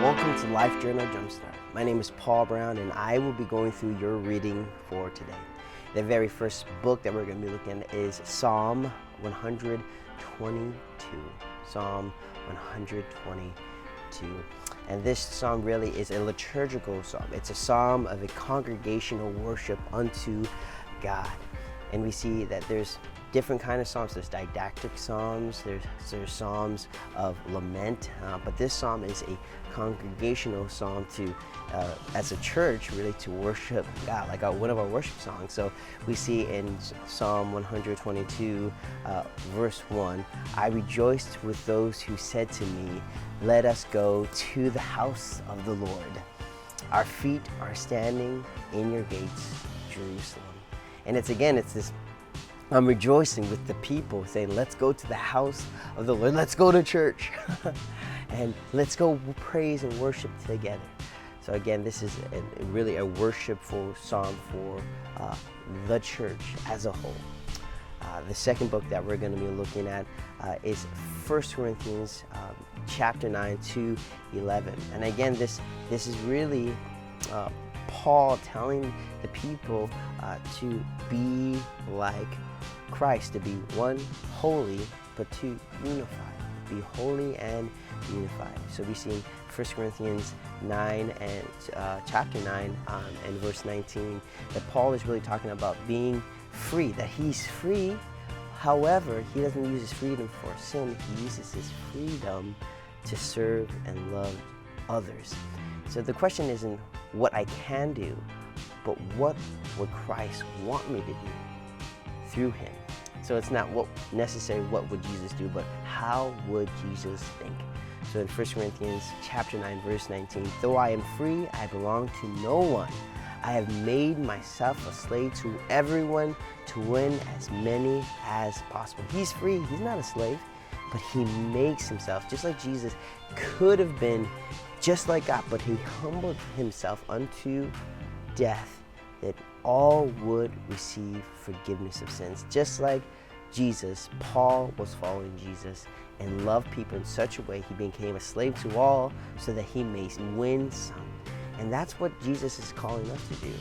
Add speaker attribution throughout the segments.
Speaker 1: Welcome to Life Journal Jumpstart. My name is Paul Brown, and I will be going through your reading for today. The very first book that we're going to be looking at is Psalm 122. Psalm 122. And this psalm really is a liturgical psalm. It's a psalm of a congregational worship unto God. And we see that there's different kind of psalms. There's didactic psalms, there's psalms of lament, but this psalm is a congregational psalm to, as a church, really to worship God, like one of our worship songs. So we see in Psalm 122, verse 1, I rejoiced with those who said to me, let us go to the house of the Lord. Our feet are standing in your gates, Jerusalem. And it's this I'm rejoicing with the people saying, let's go to the house of the Lord. Let's go to church. And let's go praise and worship together. So again, this is really a worshipful psalm for the church as a whole. The second book that we're going to be looking at is 1 Corinthians chapter 9 to 11. And again, this is really Paul telling the people to be like Christ, to be one, holy, but two, unified. Be holy and unified. So we see in 1 Corinthians 9 and chapter 9 and verse 19 that Paul is really talking about being free, that he's free. However, he doesn't use his freedom for sin. He uses his freedom to serve and love others. So the question isn't what I can do, but what would Christ want me to do through him? So it's not what would Jesus do, but how would Jesus think? So in 1 Corinthians chapter 9, verse 19, though I am free, I belong to no one. I have made myself a slave to everyone to win as many as possible. He's free, he's not a slave, but he makes himself, just like Jesus could have been just like God, but he humbled himself unto death, that all would receive forgiveness of sins. Just like Jesus, Paul was following Jesus and loved people in such a way he became a slave to all so that he may win some. And that's what Jesus is calling us to do.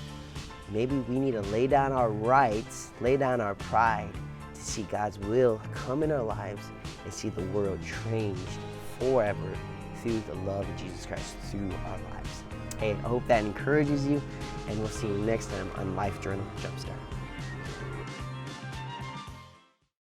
Speaker 1: Maybe we need to lay down our rights, lay down our pride to see God's will come in our lives and see the world changed forever through the love of Jesus Christ through our lives. Hey, I hope that encourages you, and we'll see you next time on Life Journal Jumpstart.